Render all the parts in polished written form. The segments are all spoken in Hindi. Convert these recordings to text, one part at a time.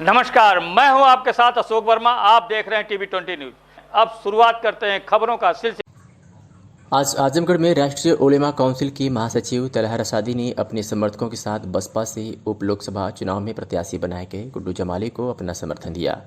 नमस्कार, मैं हूं आपके साथ अशोक वर्मा। आप देख रहे हैं टीवी 20 न्यूज। अब शुरुआत करते हैं खबरों का सिलसिला। आज आजमगढ़ में राष्ट्रीय उलेमा काउंसिल की महासचिव तलहा रसादी ने अपने समर्थकों के साथ बसपा से उप लोकसभा चुनाव में प्रत्याशी बनाए गए गुड्डू जमाली को अपना समर्थन दिया।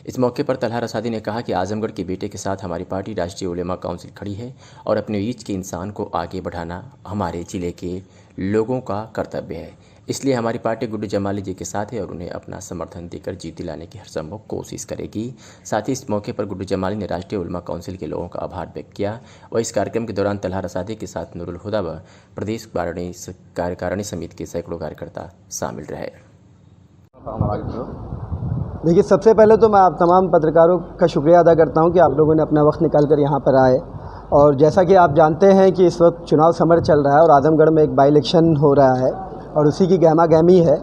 इस मौके पर तलहा रसादी ने कहा कि आजमगढ़ के बेटे के साथ हमारी पार्टी राष्ट्रीय उलेमा काउंसिल खड़ी है और अपने बीच के इंसान को आगे बढ़ाना हमारे जिले के लोगों का कर्तव्य है। इसलिए हमारी पार्टी गुड्डू जमाली जी के साथ है और उन्हें अपना समर्थन देकर जीत दिलाने की हरसंभव कोशिश करेगी। साथ ही इस मौके पर गुड्डू जमाली ने राष्ट्रीय उलेमा काउंसिल के लोगों का आभार व्यक्त किया और इस कार्यक्रम के दौरान तलहा रसादी के साथ नूरुल हुदा व प्रदेश कार्यकारिणी समिति के सैकड़ों कार्यकर्ता शामिल रहे। देखिए, सबसे पहले तो मैं आप तमाम पत्रकारों का शुक्रिया अदा करता हूं कि आप लोगों ने अपना वक्त निकाल कर यहाँ पर आए। और जैसा कि आप जानते हैं कि इस वक्त चुनाव समर चल रहा है और आजमगढ़ में एक बाई इलेक्शन हो रहा है और उसी की गहमा गहमी है।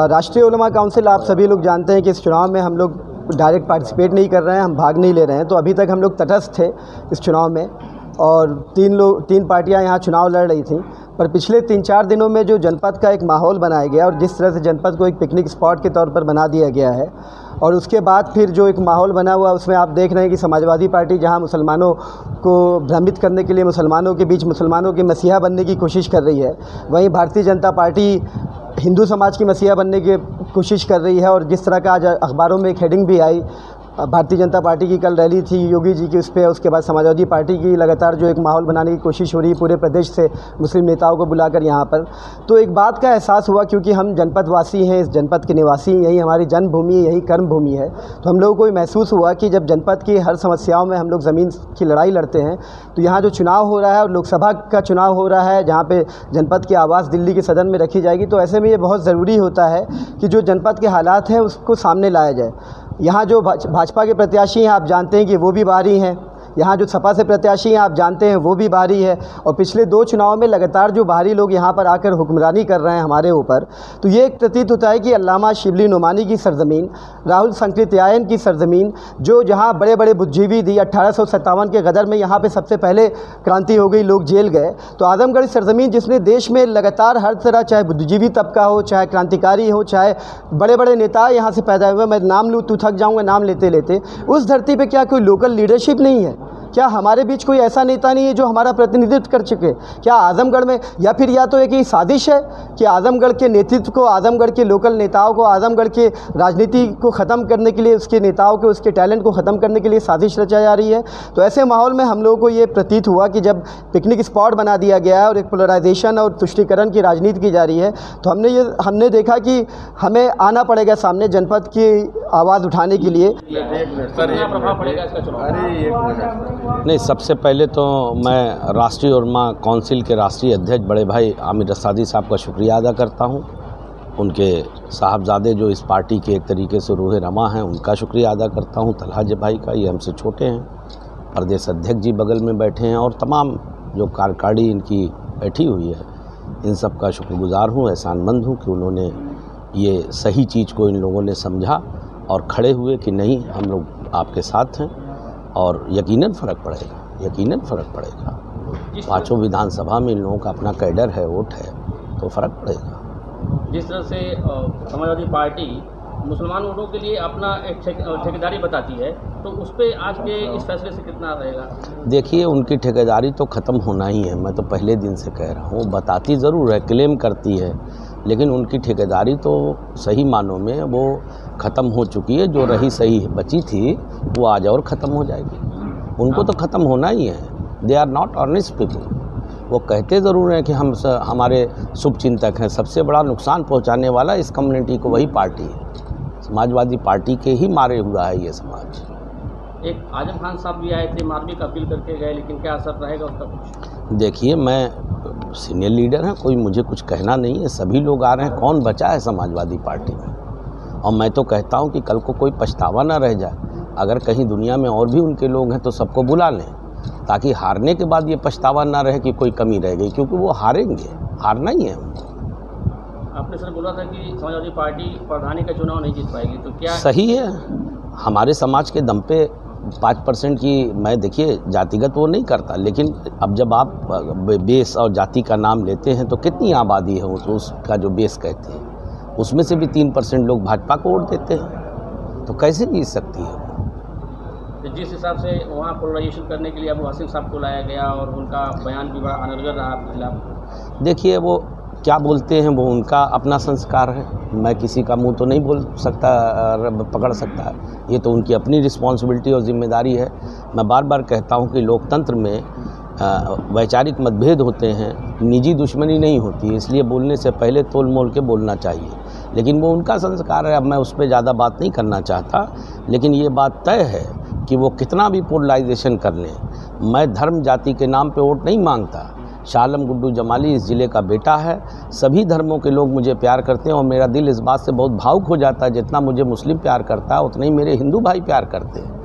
राष्ट्रीय उलेमा काउंसिल, आप सभी लोग जानते हैं कि इस चुनाव में हम लोग डायरेक्ट पार्टिसिपेट नहीं कर रहे हैं, हम भाग नहीं ले रहे हैं। तो अभी तक हम लोग तटस्थ थे इस चुनाव में और तीन पार्टियां यहाँ चुनाव लड़ रही थीं। पर पिछले 3-4 दिनों में जो जनपद का एक माहौल बनाया गया और जिस तरह से जनपद को एक पिकनिक स्पॉट के तौर पर बना दिया गया है और उसके बाद फिर जो एक माहौल बना हुआ उसमें आप देख रहे हैं कि समाजवादी पार्टी जहां मुसलमानों को भ्रमित करने के लिए मुसलमानों के बीच मुसलमानों के मसीहा बनने की कोशिश कर रही है, वहीं भारतीय जनता पार्टी हिंदू समाज की मसीहा बनने की कोशिश कर रही है। और जिस तरह का आज अखबारों में एक हेडिंग भी आई, भारतीय जनता पार्टी की कल रैली थी योगी जी की, उस पर उसके बाद समाजवादी पार्टी की लगातार जो एक माहौल बनाने की कोशिश हो रही है पूरे प्रदेश से मुस्लिम नेताओं को बुलाकर यहाँ पर, तो एक बात का एहसास हुआ क्योंकि हम जनपदवासी हैं, इस जनपद के निवासी, यही हमारी जन्मभूमि है, यही कर्मभूमि है। तो हम लोगों को महसूस हुआ कि जब जनपद की हर समस्याओं में हम लोग ज़मीन की लड़ाई लड़ते हैं तो यहाँ जो चुनाव हो रहा है और लोकसभा का चुनाव हो रहा है जहाँ पर जनपद की आवाज़ दिल्ली के सदन में रखी जाएगी, तो ऐसे में ये बहुत ज़रूरी होता है कि जो जनपद के हालात हैं उसको सामने लाया जाए। यहाँ जो भाजपा के प्रत्याशी हैं आप जानते हैं कि वो भी बाहरी हैं, यहाँ जो सपा से प्रत्याशी हैं आप जानते हैं वो भी बाहरी है। और पिछले 2 चुनाव में लगातार जो बाहरी लोग यहाँ पर आकर हुक्मरानी कर रहे हैं हमारे ऊपर, तो ये एक प्रतीत होता है कि अल्लामा शिबली नुमानी की सरज़मीन, राहुल संकृत्यायन की सरज़मीन, जो जहाँ बड़े बड़े बुद्धिजीवी थी, 1857 के गदर में यहाँ पे सबसे पहले क्रांति हो गई, लोग जेल गए। तो आजमगढ़ सरज़मीन जिसने देश में लगातार हर तरह, चाहे बुद्धिजीवी तबका हो, चाहे क्रांतिकारी हो, चाहे बड़े बड़े नेता यहाँ से पैदा हुए, मैं नाम लूँ तो थक जाऊँगा नाम लेते लेते, उस धरती पर क्या कोई लोकल लीडरशिप नहीं है? क्या हमारे बीच कोई ऐसा नेता नहीं है जो हमारा प्रतिनिधित्व कर चुके? क्या आजमगढ़ में, या फिर या तो एक ही साजिश है कि आजमगढ़ के नेतृत्व को, आजमगढ़ के लोकल नेताओं को, आजमगढ़ के राजनीति को ख़त्म करने के लिए, उसके नेताओं के, उसके टैलेंट को ख़त्म करने के लिए साजिश रचा जा रही है? तो ऐसे माहौल में हम लोगों को ये प्रतीत हुआ कि जब पिकनिक स्पॉट बना दिया गया है और एक पोलराइजेशन और तुष्टीकरण की राजनीति की जा रही है, तो हमने देखा कि हमें आना पड़ेगा सामने जनपद की आवाज़ उठाने के लिए। नहीं, सबसे पहले तो मैं राष्ट्रीय उलेमा काउंसिल के राष्ट्रीय अध्यक्ष बड़े भाई आमिर रसादी साहब का शुक्रिया अदा करता हूं। उनके साहबजादे जो इस पार्टी के एक तरीके से रूह रमा हैं, उनका शुक्रिया अदा करता हूं। तलहा भाई का, ये हमसे छोटे हैं, प्रदेश अध्यक्ष जी बगल में बैठे हैं और तमाम जो कार्यकारिणी इनकी बैठी हुई है, इन सब का शुक्रगुजार हूँ, एहसानमंद हूँ कि उन्होंने ये सही चीज़ को इन लोगों ने समझा और खड़े हुए कि नहीं, हम लोग आपके साथ हैं और यकीनन फ़र्क पड़ेगा, यकीनन फ़र्क पड़ेगा। 5 विधानसभा में इन लोगों का अपना कैडर है, वोट है, तो फ़र्क पड़ेगा। जिस तरह से समाजवादी पार्टी मुसलमान वोटों के लिए अपना एक ठेकेदारी बताती है, तो उस पर आज के इस फैसले से कितना रहेगा? देखिए, उनकी ठेकेदारी तो ख़त्म होना ही है, मैं तो पहले दिन से कह रहा हूँ। बताती ज़रूर है, क्लेम करती है, लेकिन उनकी ठेकेदारी तो सही मानों में वो ख़त्म हो चुकी है। जो रही सही बची थी वो आज और ख़त्म हो जाएगी। उनको तो ख़त्म होना ही है। They are not honest people. वो कहते ज़रूर हैं कि हम हमारे शुभचिंतक हैं, सबसे बड़ा नुकसान पहुंचाने वाला इस कम्युनिटी को वही पार्टी है। समाजवादी पार्टी के ही मारे हुआ है ये समाज। एक आजम खान साहब भी आए थे, मारने का अपील करके गए, लेकिन क्या असर रहेगा उसका कुछ? देखिए, मैं सीनियर लीडर हैं, कोई मुझे कुछ कहना नहीं है। सभी लोग आ रहे हैं, कौन बचा है समाजवादी पार्टी में? और मैं तो कहता हूं कि कल को कोई पछतावा ना रह जाए। अगर कहीं दुनिया में और भी उनके लोग हैं तो सबको बुला लें, ताकि हारने के बाद ये पछतावा ना रहे कि कोई कमी रह गई, क्योंकि वो हारेंगे, हारना ही है उनको। आपने सर बोला था कि समाजवादी पार्टी प्रधानी का चुनाव नहीं जीत पाएगी, तो क्या सही है? हमारे समाज के दम पे 5% की, मैं देखिए जातिगत वो नहीं करता, लेकिन अब जब आप बेस और जाति का नाम लेते हैं तो कितनी आबादी है तो उसका जो बेस कहते हैं, उसमें से भी 3% लोग भाजपा को वोट देते हैं, तो कैसे जीत सकती है? तो जिस हिसाब से वहाँ पोलराइजेशन करने के लिए अबू हासिम साहब को लाया गया और उनका बयान भी बड़ा अनर्गल रहा आपके खिलाफ। देखिए, वो क्या बोलते हैं वो उनका अपना संस्कार है, मैं किसी का मुंह तो नहीं बोल सकता, पकड़ सकता। ये तो उनकी अपनी रिस्पॉन्सिबिलिटी और जिम्मेदारी है। मैं बार बार कहता हूँ कि लोकतंत्र में वैचारिक मतभेद होते हैं, निजी दुश्मनी नहीं होती, इसलिए बोलने से पहले तोल मोल के बोलना चाहिए। लेकिन वो उनका संस्कार है, अब मैं उस पर ज़्यादा बात नहीं करना चाहता। लेकिन ये बात तय है कि वो कितना भी पोलराइजेशन कर लें, मैं धर्म जाति के नाम पे वोट नहीं मांगता। शाह आलम गुड्डू जमाली इस ज़िले का बेटा है, सभी धर्मों के लोग मुझे प्यार करते हैं और मेरा दिल इस बात से बहुत भावुक हो जाता है, जितना मुझे मुस्लिम प्यार करता है उतना ही मेरे हिंदू भाई प्यार करते हैं।